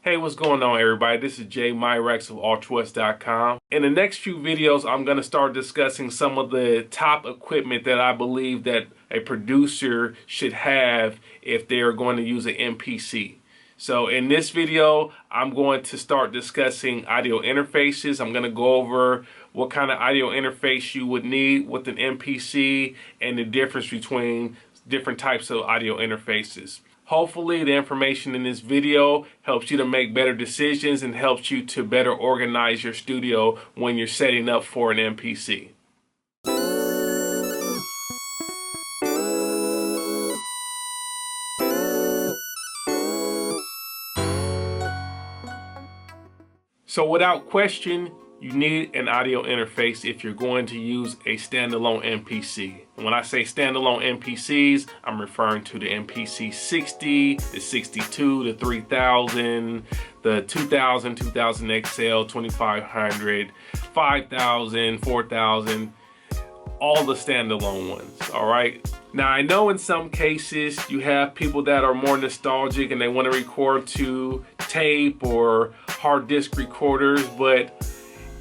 Hey, what's going on, everybody? This is Jay Myrex of ultrawest.com. In the next few videos, I'm going to start discussing some of the top equipment that I believe that a producer should have if they are going to use an MPC. So in this video, I'm going to start discussing audio interfaces. I'm going to go over what kind of audio interface you would need with an MPC and the difference between different types of audio interfaces. Hopefully the information in this video helps you to make better decisions and helps you to better organize your studio when you're setting up for an MPC. So without question, you need an audio interface if you're going to use a standalone MPC. And when I say standalone MPCs, I'm referring to the MPC 60, the 62, the 3000, the 2000, 2000 XL, 2500, 5000, 4000, all the standalone ones, all right? Now, I know in some cases you have people that are more nostalgic and they want to record to tape or hard disk recorders, but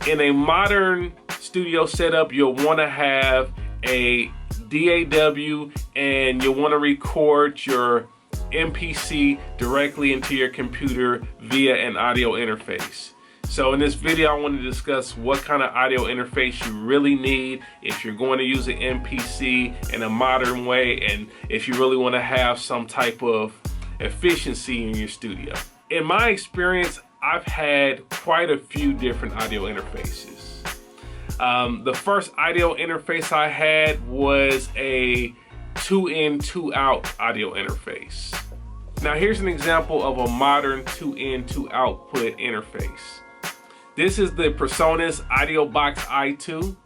in a modern studio setup, you'll want to have a DAW and you'll want to record your MPC directly into your computer via an audio interface. So in this video, I want to discuss what kind of audio interface you really need if you're going to use an MPC in a modern way and if you really want to have some type of efficiency in your studio. In my experience, I've had quite a few different audio interfaces. The first audio interface I had was a 2-in, 2-out audio interface. Now here's an example of a modern 2-in, 2-output interface. This is the PreSonus Audio Box i2.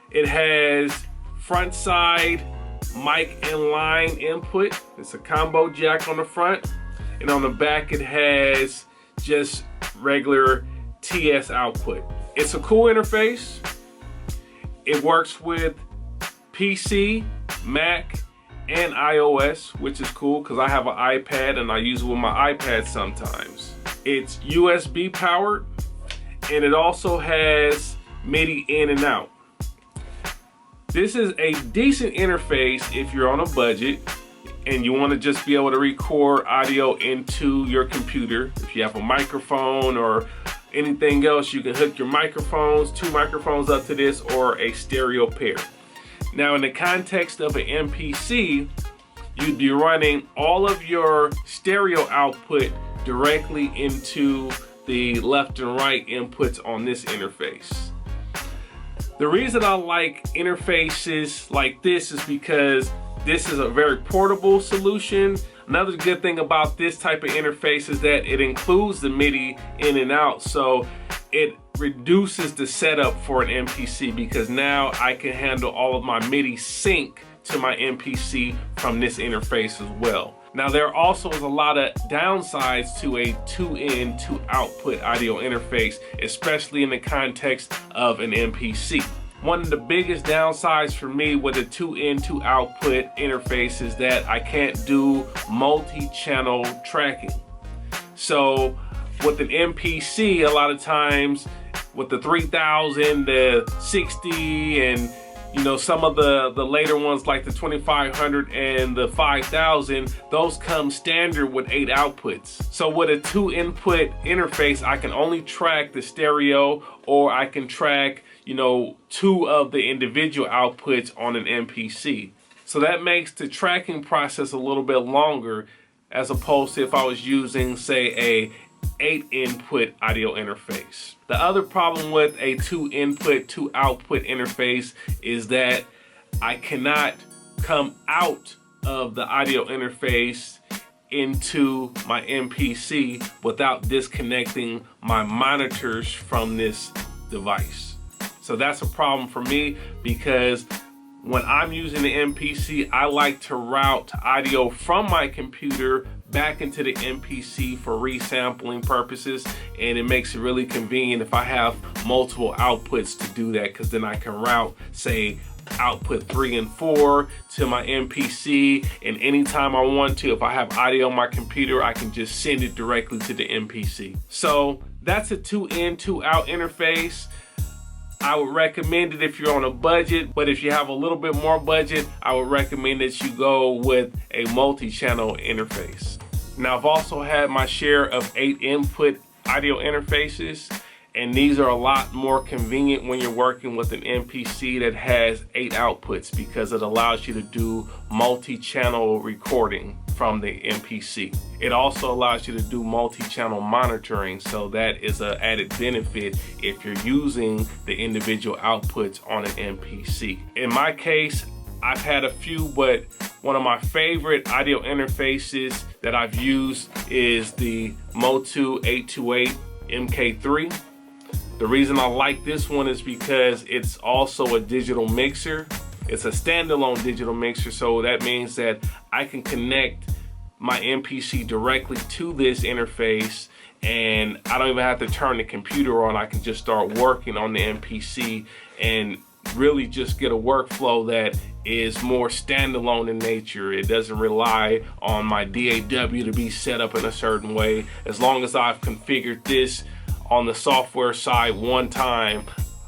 It has front side mic inline input. It's a combo jack on the front, and on the back it has just regular TS output. It's a cool interface. It works with PC, Mac, and iOS, which is cool because I have an iPad and I use it with my iPad sometimes. It's USB powered and it also has MIDI in and out. This is a decent interface if you're on a budget and you want to just be able to record audio into your computer. If you have a microphone or anything else, you can hook your microphones, 2 microphones up to this, or a stereo pair. Now in the context of an MPC, you'd be running all of your stereo output directly into the left and right inputs on this interface. The reason I like interfaces like this is because this is a very portable solution. Another good thing about this type of interface is that it includes the MIDI in and out, so it reduces the setup for an MPC because now I can handle all of my MIDI sync to my MPC from this interface as well. Now there also is a lot of downsides to a 2-in, 2-output audio interface, especially in the context of an MPC. One of the biggest downsides for me with a 2-in, 2-output interface is that I can't do multi-channel tracking. So with an MPC, a lot of times with the 3000, the 60, and some of the later ones like the 2500 and the 5000, those come standard with 8 outputs. So with a 2-input interface, I can only track the stereo, or I can track 2 of the individual outputs on an MPC. So that makes the tracking process a little bit longer as opposed to if I was using, say, a 8-input audio interface. The other problem with a 2-input, 2-output interface is that I cannot come out of the audio interface into my MPC without disconnecting my monitors from this device. So that's a problem for me because when I'm using the MPC, I like to route audio from my computer back into the MPC for resampling purposes, and it makes it really convenient if I have multiple outputs to do that, because then I can route, say, output 3 and 4 to my MPC, and anytime I want to, if I have audio on my computer, I can just send it directly to the MPC. So that's a 2-in, 2-out interface. I would recommend it if you're on a budget, but if you have a little bit more budget, I would recommend that you go with a multi-channel interface. Now, I've also had my share of 8-input audio interfaces, and these are a lot more convenient when you're working with an MPC that has 8 outputs, because it allows you to do multi-channel recording from the MPC. It also allows you to do multi-channel monitoring, so that is an added benefit if you're using the individual outputs on an MPC. In my case, I've had a few, but one of my favorite audio interfaces that I've used is the Motu 828 MK3. The reason I like this one is because it's also a digital mixer. It's a standalone digital mixer, so that means that I can connect my MPC directly to this interface, and I don't even have to turn the computer on. I can just start working on the MPC and really just get a workflow that is more standalone in nature. It doesn't rely on my DAW to be set up in a certain way. As long as I've configured this on the software side one time,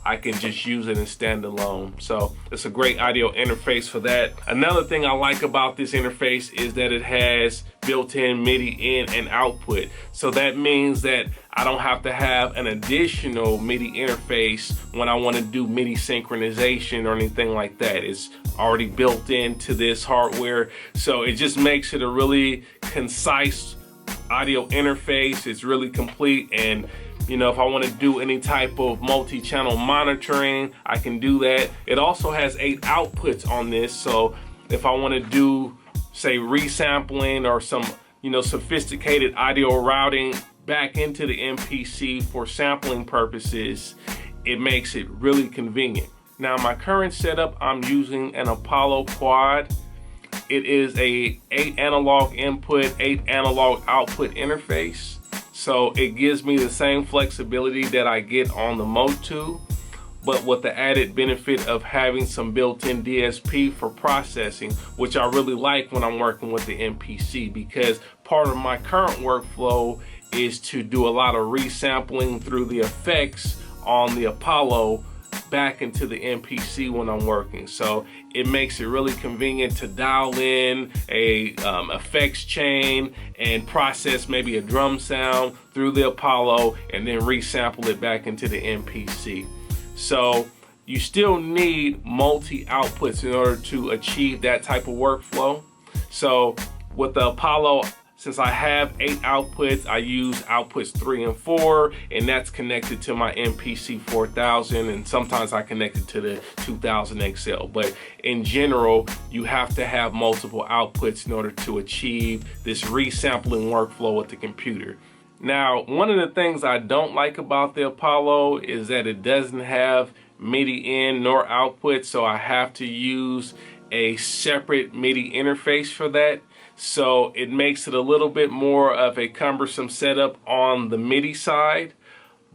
I can just use it in standalone. So it's a great audio interface for that. Another thing I like about this interface is that it has built-in MIDI in and output. So that means that I don't have to have an additional MIDI interface when I want to do MIDI synchronization or anything like that. It's already built into this hardware. So it just makes it a really concise audio interface. It's really complete, and you know, if I want to do any type of multi-channel monitoring, I can do that. It also has 8 outputs on this, so if I want to do, say, resampling or some, you know, sophisticated audio routing back into the MPC for sampling purposes, it makes it really convenient. Now, my current setup, I'm using an Apollo Quad. It is a 8 analog input, 8 analog output interface. So it gives me the same flexibility that I get on the Motu, but with the added benefit of having some built-in DSP for processing, which I really like when I'm working with the MPC, because part of my current workflow is to do a lot of resampling through the effects on the Apollo back into the MPC when I'm working. So it makes it really convenient to dial in a effects chain and process maybe a drum sound through the Apollo and then resample it back into the MPC. So you still need multi outputs in order to achieve that type of workflow. So with the Apollo, since I have 8 outputs, I use outputs 3 and 4, and that's connected to my MPC 4000, and sometimes I connect it to the 2000 XL. But in general, you have to have multiple outputs in order to achieve this resampling workflow with the computer. Now, one of the things I don't like about the Apollo is that it doesn't have MIDI in nor output, so I have to use a separate MIDI interface for that. So it makes it a little bit more of a cumbersome setup on the MIDI side,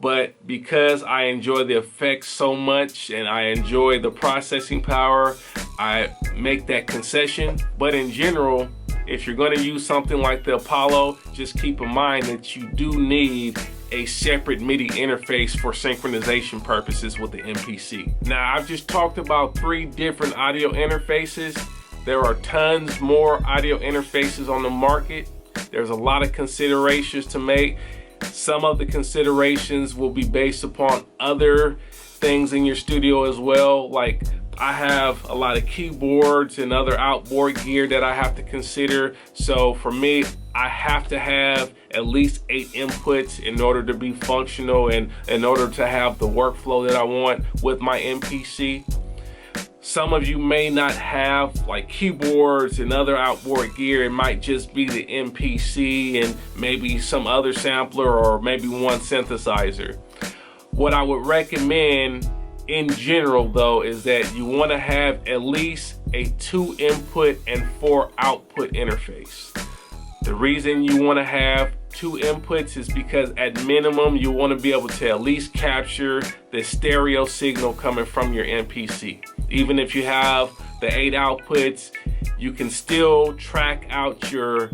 but because I enjoy the effects so much and I enjoy the processing power, I make that concession. But in general, if you're going to use something like the Apollo, just keep in mind that you do need a separate MIDI interface for synchronization purposes with the MPC. Now, I've just talked about 3 different audio interfaces. There are tons more audio interfaces on the market. There's a lot of considerations to make. Some of the considerations will be based upon other things in your studio as well. Like, I have a lot of keyboards and other outboard gear that I have to consider. So for me, I have to have at least 8 inputs in order to be functional and in order to have the workflow that I want with my MPC. Some of you may not have like keyboards and other outboard gear. It might just be the MPC and maybe some other sampler or maybe one synthesizer. What I would recommend in general though is that you want to have at least a 2 input and 4 output interface. The reason you want to have 2 inputs is because at minimum you want to be able to at least capture the stereo signal coming from your MPC. Even if you have the 8 outputs, you can still track out your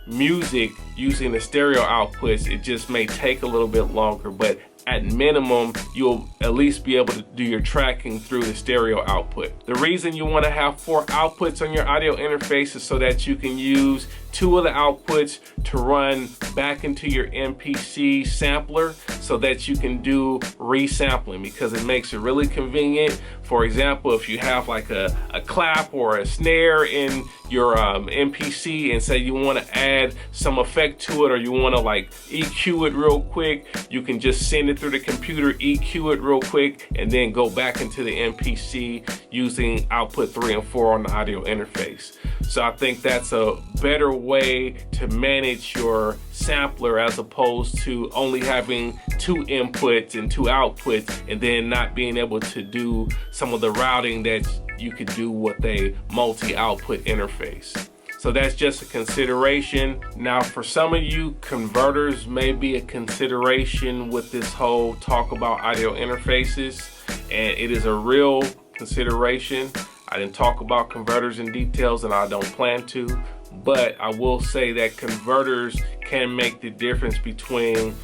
music using the stereo outputs. It just may take a little bit longer, but at minimum, you'll at least be able to do your tracking through the stereo output. The reason you want to have 4 outputs on your audio interface is so that you can use 2 of the outputs to run back into your MPC sampler so that you can do resampling, because it makes it really convenient. For example, if you have like a clap or a snare in your MPC and say you want to add some effect to it, or you want to like EQ it real quick, you can just send it through the computer, EQ it real quick, and then go back into the MPC using output 3 and 4 on the audio interface. So I think that's a better way to manage your sampler, as opposed to only having 2 inputs and 2 outputs and then not being able to do some of the routing that you could do with a multi-output interface. So that's just a consideration. Now, for some of you, converters may be a consideration with this whole talk about audio interfaces, and it is a real consideration. I didn't talk about converters in details, and I don't plan to, but I will say that converters can make the difference between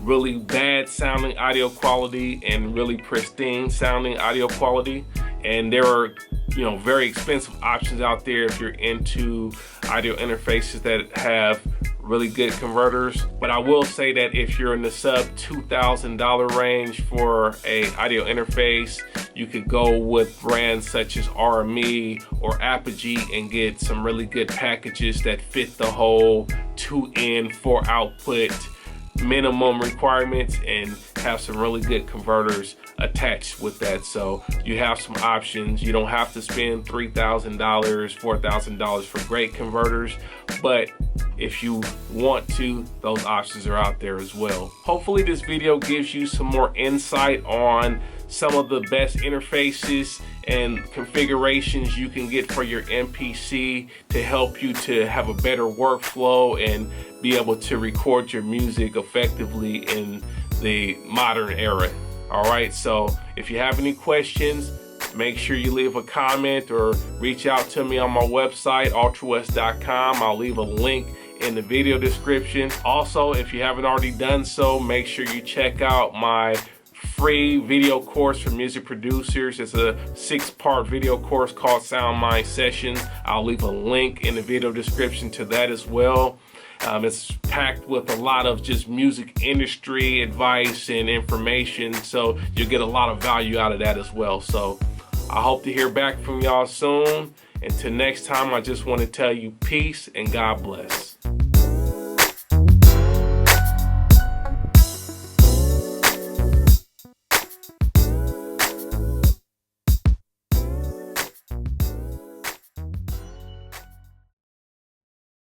really bad sounding audio quality and really pristine sounding audio quality. And there are, very expensive options out there if you're into audio interfaces that have really good converters. But I will say that if you're in the sub $2,000 range for a audio interface, you could go with brands such as RME or Apogee and get some really good packages that fit the whole 2-in 4 output minimum requirements and have some really good converters attached with that. So you have some options. You don't have to spend $3,000, $4,000 for great converters, but if you want to, those options are out there as well. Hopefully this video gives you some more insight on some of the best interfaces and configurations you can get for your MPC to help you to have a better workflow and be able to record your music effectively in the modern era. All right, so if you have any questions, make sure you leave a comment or reach out to me on my website, ultrawest.com. I'll leave a link in the video description. Also, if you haven't already done so, make sure you check out my free video course for music producers. It's a 6-part video course called Sound Mind Sessions. I'll leave a link in the video description to that as well. It's packed with a lot of just music industry advice and information, so you'll get a lot of value out of that as well. So I hope to hear back from y'all soon. Until next time, I just want to tell you peace and God bless.